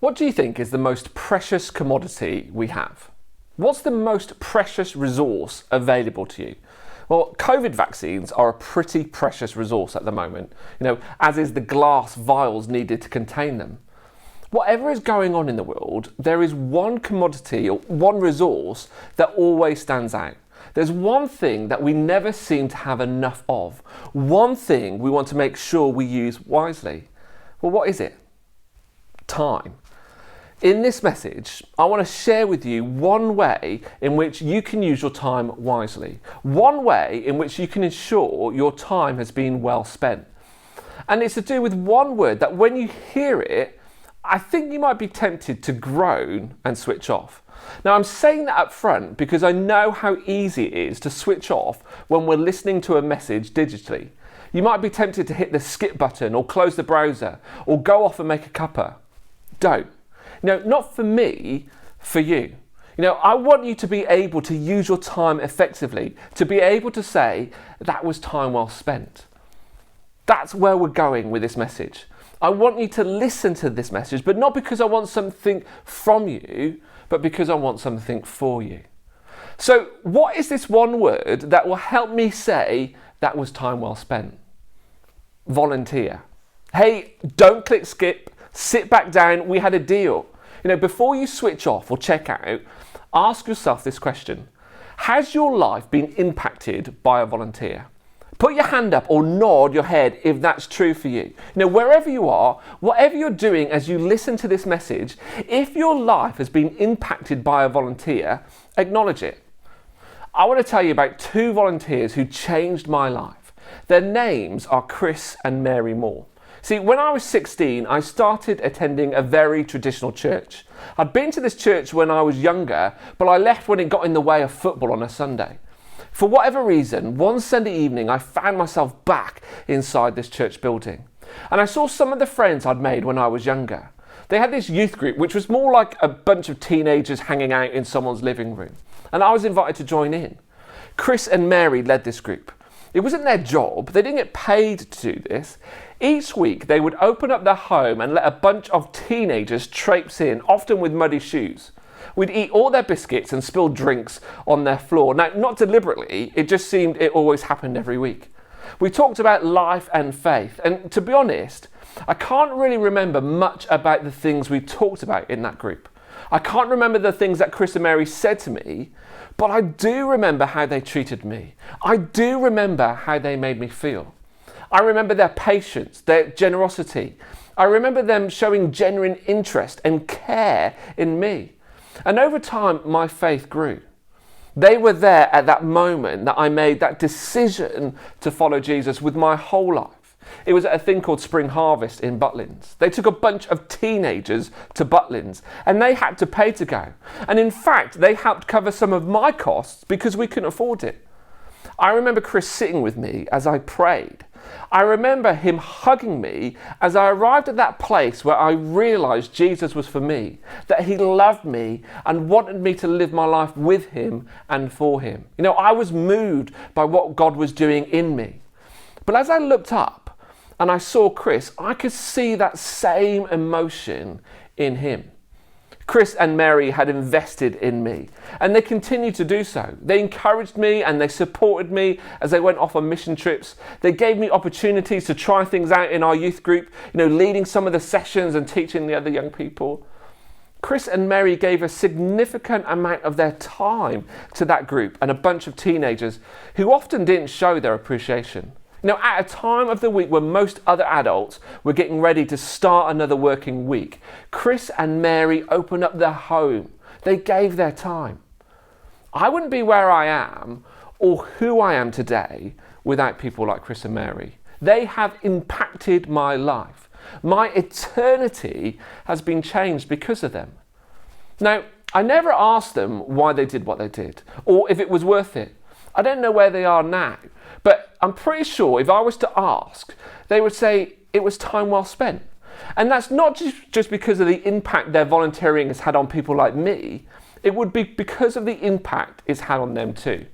What do you think is the most precious commodity we have? What's the most precious resource available to you? Well, COVID vaccines are a pretty precious resource at the moment, as is the glass vials needed to contain them. Whatever is going on in the world, there is one commodity or one resource that always stands out. There's one thing that we never seem to have enough of. One thing we want to make sure we use wisely. Well, what is it? Time. In this message, I want to share with you one way in which you can use your time wisely. One way in which you can ensure your time has been well spent. And it's to do with one word that when you hear it, I think you might be tempted to groan and switch off. Now, I'm saying that up front because I know how easy it is to switch off when we're listening to a message digitally. You might be tempted to hit the skip button or close the browser or go off and make a cuppa. Don't. Not for me, for you. I want you to be able to use your time effectively, to be able to say, that was time well spent. That's where we're going with this message. I want you to listen to this message, but not because I want something from you, but because I want something for you. So what is this one word that will help me say, that was time well spent? Volunteer. Hey, don't click skip. Sit back down, we had a deal. Before you switch off or check out, ask yourself this question. Has your life been impacted by a volunteer? Put your hand up or nod your head if that's true for you. Wherever you are, whatever you're doing as you listen to this message, if your life has been impacted by a volunteer, acknowledge it. I want to tell you about two volunteers who changed my life. Their names are Chris and Mary Moore. See, when I was 16, I started attending a very traditional church. I'd been to this church when I was younger, but I left when it got in the way of football on a Sunday. For whatever reason, one Sunday evening, I found myself back inside this church building. And I saw some of the friends I'd made when I was younger. They had this youth group, which was more like a bunch of teenagers hanging out in someone's living room. And I was invited to join in. Chris and Mary led this group. It wasn't their job. They didn't get paid to do this. Each week, they would open up their home and let a bunch of teenagers traipse in, often with muddy shoes. We'd eat all their biscuits and spill drinks on their floor. Now, not deliberately, it just seemed it always happened every week. We talked about life and faith, and to be honest, I can't really remember much about the things we talked about in that group. I can't remember the things that Chris and Mary said to me, but I do remember how they treated me. I do remember how they made me feel. I remember their patience, their generosity. I remember them showing genuine interest and care in me. And over time, my faith grew. They were there at that moment that I made that decision to follow Jesus with my whole life. It was at a thing called Spring Harvest in Butlins. They took a bunch of teenagers to Butlins and they had to pay to go. And in fact, they helped cover some of my costs because we couldn't afford it. I remember Chris sitting with me as I prayed. I remember him hugging me as I arrived at that place where I realized Jesus was for me, that he loved me and wanted me to live my life with him and for him. I was moved by what God was doing in me. But as I looked up and I saw Chris, I could see that same emotion in him. Chris and Mary had invested in me, and they continued to do so. They encouraged me and they supported me as they went off on mission trips. They gave me opportunities to try things out in our youth group, leading some of the sessions and teaching the other young people. Chris and Mary gave a significant amount of their time to that group and a bunch of teenagers who often didn't show their appreciation. At a time of the week when most other adults were getting ready to start another working week, Chris and Mary opened up their home. They gave their time. I wouldn't be where I am or who I am today without people like Chris and Mary. They have impacted my life. My eternity has been changed because of them. Now, I never asked them why they did what they did or if it was worth it. I don't know where they are now, but I'm pretty sure if I was to ask, they would say it was time well spent. And that's not just because of the impact their volunteering has had on people like me, it would be because of the impact it's had on them too.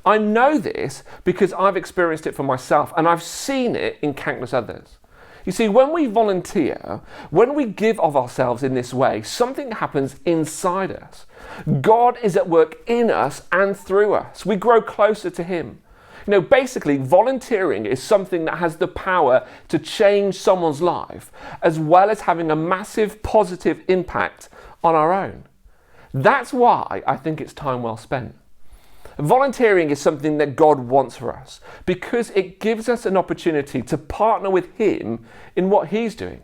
I know this because I've experienced it for myself and I've seen it in countless others. You see, when we volunteer, when we give of ourselves in this way, something happens inside us. God is at work in us and through us. We grow closer to Him. Basically, volunteering is something that has the power to change someone's life, as well as having a massive positive impact on our own. That's why I think it's time well spent. Volunteering is something that God wants for us because it gives us an opportunity to partner with Him in what He's doing.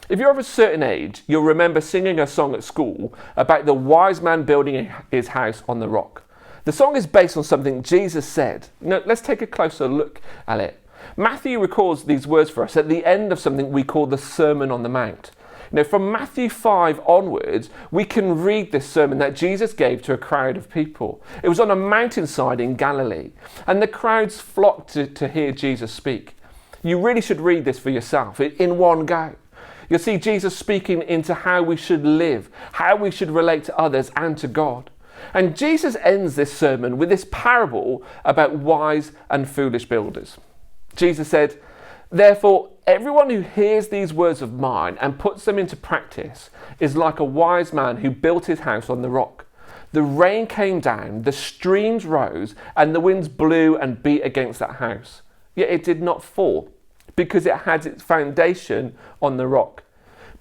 If you're of a certain age, you'll remember singing a song at school about the wise man building his house on the rock. The song is based on something Jesus said. Let's take a closer look at it. Matthew records these words for us at the end of something we call the Sermon on the Mount. From Matthew 5 onwards, we can read this sermon that Jesus gave to a crowd of people. It was on a mountainside in Galilee, and the crowds flocked to hear Jesus speak. You really should read this for yourself in one go. You'll see Jesus speaking into how we should live, how we should relate to others and to God. And Jesus ends this sermon with this parable about wise and foolish builders. Jesus said, "Therefore, everyone who hears these words of mine and puts them into practice is like a wise man who built his house on the rock. The rain came down, the streams rose, and the winds blew and beat against that house. Yet it did not fall, because it had its foundation on the rock.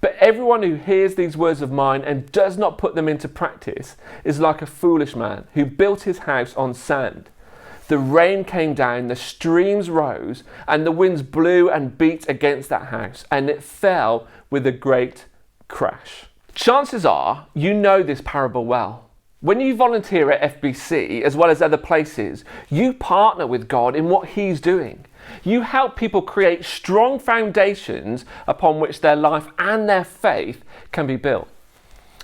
But everyone who hears these words of mine and does not put them into practice is like a foolish man who built his house on sand. The rain came down, the streams rose, and the winds blew and beat against that house, and it fell with a great crash." Chances are you know this parable well. When you volunteer at FBC, as well as other places, you partner with God in what He's doing. You help people create strong foundations upon which their life and their faith can be built.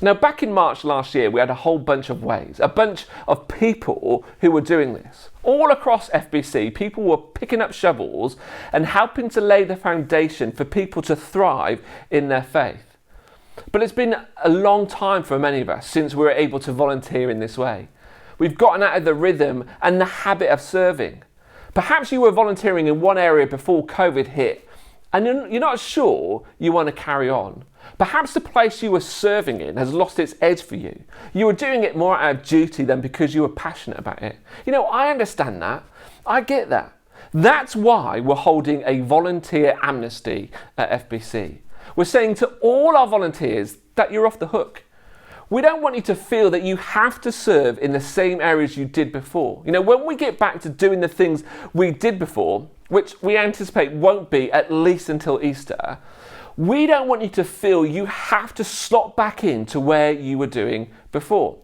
Now, back in March last year, we had a whole bunch of ways, a bunch of people who were doing this. All across FBC, people were picking up shovels and helping to lay the foundation for people to thrive in their faith. But it's been a long time for many of us since we were able to volunteer in this way. We've gotten out of the rhythm and the habit of serving. Perhaps you were volunteering in one area before COVID hit and you're not sure you want to carry on. Perhaps the place you were serving in has lost its edge for you. You were doing it more out of duty than because you were passionate about it. I understand that. I get that. That's why we're holding a volunteer amnesty at FBC. We're saying to all our volunteers that you're off the hook. We don't want you to feel that you have to serve in the same areas you did before. When we get back to doing the things we did before, which we anticipate won't be at least until Easter, we don't want you to feel you have to slot back into where you were doing before.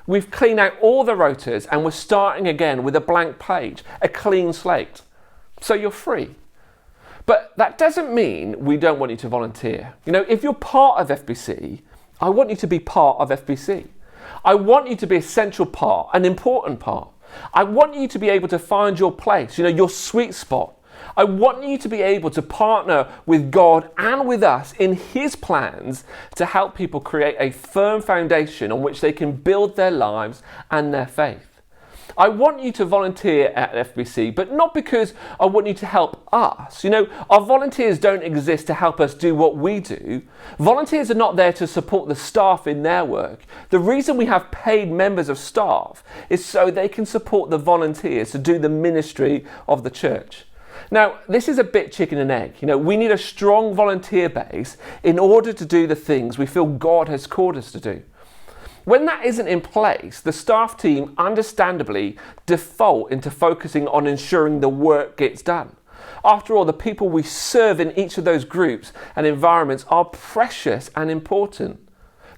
We've cleaned out all the rotas and we're starting again with a blank page, a clean slate. So you're free. But that doesn't mean we don't want you to volunteer. If you're part of FBC, I want you to be part of FBC. I want you to be a central part, an important part. I want you to be able to find your place, your sweet spot. I want you to be able to partner with God and with us in His plans to help people create a firm foundation on which they can build their lives and their faith. I want you to volunteer at FBC, but not because I want you to help us. Our volunteers don't exist to help us do what we do. Volunteers are not there to support the staff in their work. The reason we have paid members of staff is so they can support the volunteers to do the ministry of the church. Now, this is a bit chicken and egg. We need a strong volunteer base in order to do the things we feel God has called us to do. When that isn't in place, the staff team understandably default into focusing on ensuring the work gets done. After all, the people we serve in each of those groups and environments are precious and important.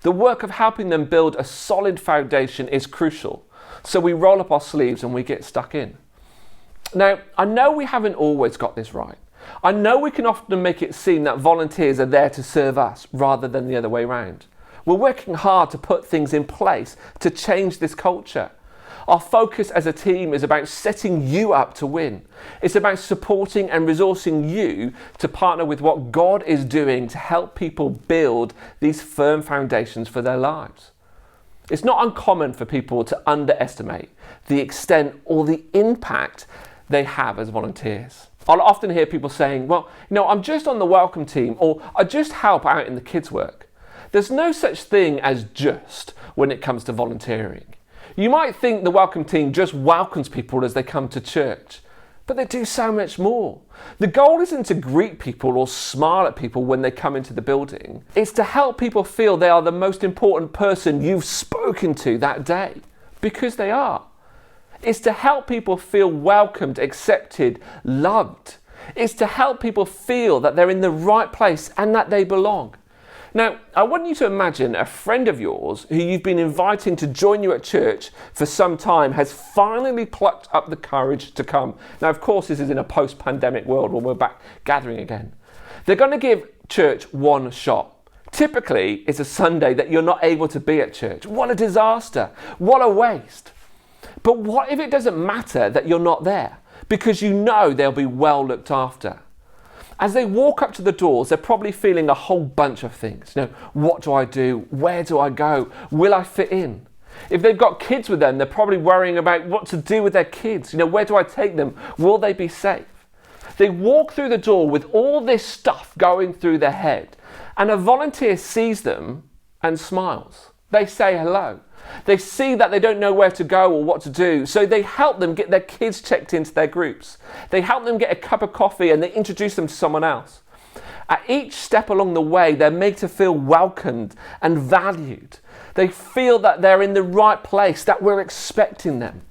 The work of helping them build a solid foundation is crucial. So we roll up our sleeves and we get stuck in. Now, I know we haven't always got this right. I know we can often make it seem that volunteers are there to serve us rather than the other way around. We're working hard to put things in place to change this culture. Our focus as a team is about setting you up to win. It's about supporting and resourcing you to partner with what God is doing to help people build these firm foundations for their lives. It's not uncommon for people to underestimate the extent or the impact they have as volunteers. I'll often hear people saying, well, I'm just on the welcome team, or I just help out in the kids' work. There's no such thing as just when it comes to volunteering. You might think the welcome team just welcomes people as they come to church, but they do so much more. The goal isn't to greet people or smile at people when they come into the building. It's to help people feel they are the most important person you've spoken to that day, because they are. It's to help people feel welcomed, accepted, loved. It's to help people feel that they're in the right place and that they belong. Now, I want you to imagine a friend of yours who you've been inviting to join you at church for some time has finally plucked up the courage to come. Now, of course, this is in a post-pandemic world when we're back gathering again. They're going to give church one shot. Typically, it's a Sunday that you're not able to be at church. What a disaster. What a waste. But what if it doesn't matter that you're not there? Because you know they'll be well looked after. As they walk up to the doors, they're probably feeling a whole bunch of things. What do I do? Where do I go? Will I fit in? If they've got kids with them, they're probably worrying about what to do with their kids. Where do I take them? Will they be safe? They walk through the door with all this stuff going through their head, and a volunteer sees them and smiles. They say hello. They see that they don't know where to go or what to do, so they help them get their kids checked into their groups. They help them get a cup of coffee and they introduce them to someone else. At each step along the way, they're made to feel welcomed and valued. They feel that they're in the right place, that we're expecting them.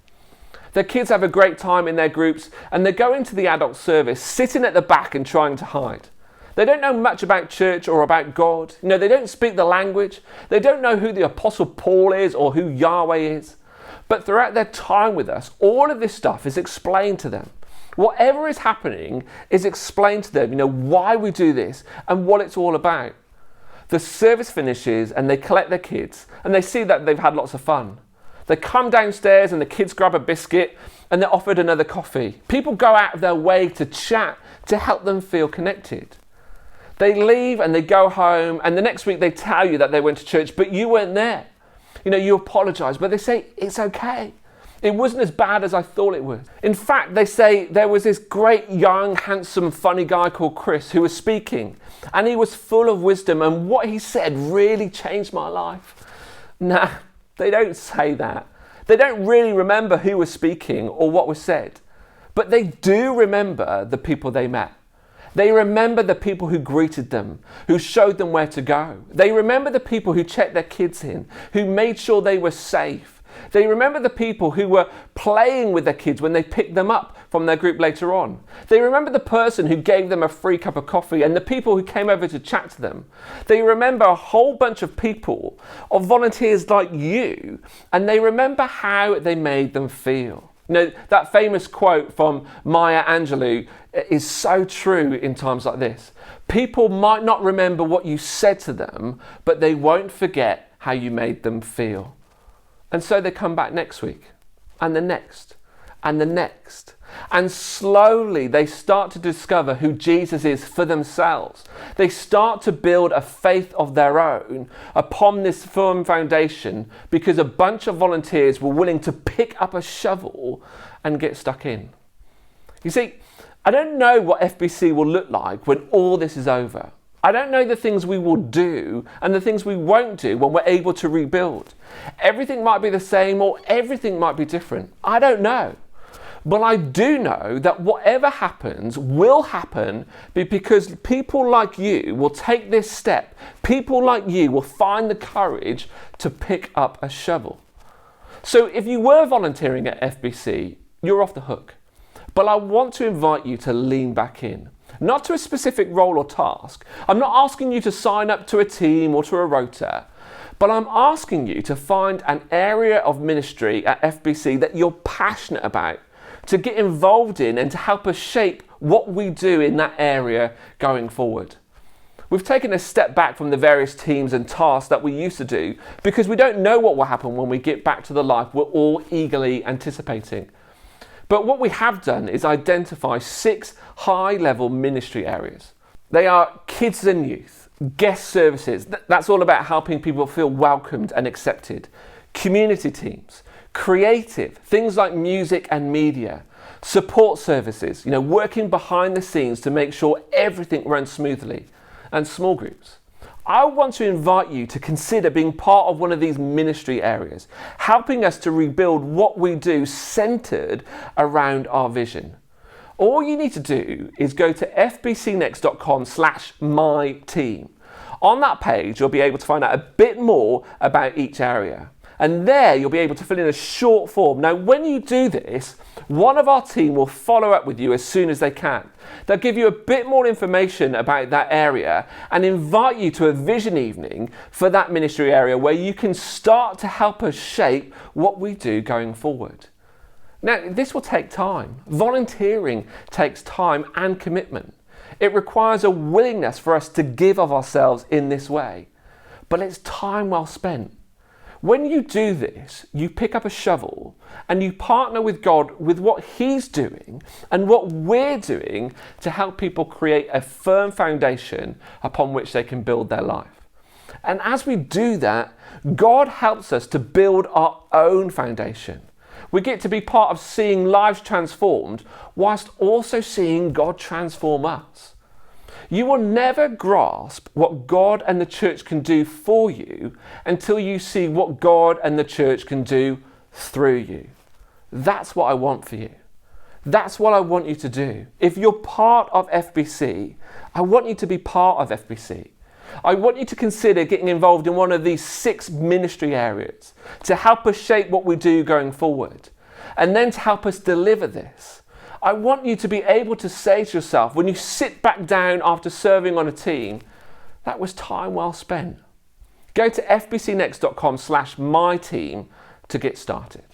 Their kids have a great time in their groups, and they go into the adult service, sitting at the back and trying to hide. They don't know much about church or about God. They don't speak the language. They don't know who the Apostle Paul is or who Yahweh is. But throughout their time with us, all of this stuff is explained to them. Whatever is happening is explained to them, why we do this and what it's all about. The service finishes and they collect their kids and they see that they've had lots of fun. They come downstairs and the kids grab a biscuit and they're offered another coffee. People go out of their way to chat to help them feel connected. They leave and they go home, and the next week they tell you that they went to church, but you weren't there. You apologise, but they say, it's okay. It wasn't as bad as I thought it was. In fact, they say there was this great, young, handsome, funny guy called Chris who was speaking, and he was full of wisdom, and what he said really changed my life. Nah, they don't say that. They don't really remember who was speaking or what was said, but they do remember the people they met. They remember the people who greeted them, who showed them where to go. They remember the people who checked their kids in, who made sure they were safe. They remember the people who were playing with their kids when they picked them up from their group later on. They remember the person who gave them a free cup of coffee and the people who came over to chat to them. They remember a whole bunch of people, of volunteers like you, and they remember how they made them feel. That famous quote from Maya Angelou is so true in times like this. People might not remember what you said to them, but they won't forget how you made them feel. And so they come back next week, and the next, and the next. And slowly they start to discover who Jesus is for themselves. They start to build a faith of their own upon this firm foundation because a bunch of volunteers were willing to pick up a shovel and get stuck in. You see, I don't know what FBC will look like when all this is over. I don't know the things we will do and the things we won't do when we're able to rebuild. Everything might be the same or everything might be different. I don't know. But I do know that whatever happens will happen because people like you will take this step. People like you will find the courage to pick up a shovel. So if you were volunteering at FBC, you're off the hook. But I want to invite you to lean back in. Not to a specific role or task. I'm not asking you to sign up to a team or to a rota. But I'm asking you to find an area of ministry at FBC that you're passionate about, to get involved in and to help us shape what we do in that area going forward. We've taken a step back from the various teams and tasks that we used to do because we don't know what will happen when we get back to the life we're all eagerly anticipating. But what we have done is identify 6 high-level ministry areas. They are kids and youth, guest services, that's all about helping people feel welcomed and accepted, community teams, creative, things like music and media, support services, working behind the scenes to make sure everything runs smoothly, and small groups. I want to invite you to consider being part of one of these ministry areas, helping us to rebuild what we do centered around our vision. All you need to do is go to fbcnext.com/myteam. On that page, you'll be able to find out a bit more about each area. And there you'll be able to fill in a short form. Now, when you do this, one of our team will follow up with you as soon as they can. They'll give you a bit more information about that area and invite you to a vision evening for that ministry area where you can start to help us shape what we do going forward. Now, this will take time. Volunteering takes time and commitment. It requires a willingness for us to give of ourselves in this way. But it's time well spent. When you do this, you pick up a shovel and you partner with God with what He's doing and what we're doing to help people create a firm foundation upon which they can build their life. And as we do that, God helps us to build our own foundation. We get to be part of seeing lives transformed whilst also seeing God transform us. You will never grasp what God and the church can do for you until you see what God and the church can do through you. That's what I want for you. That's what I want you to do. If you're part of FBC, I want you to be part of FBC. I want you to consider getting involved in one of these 6 ministry areas to help us shape what we do going forward, and then to help us deliver this. I want you to be able to say to yourself, when you sit back down after serving on a team, that was time well spent. Go to fbcnext.com/myteam to get started.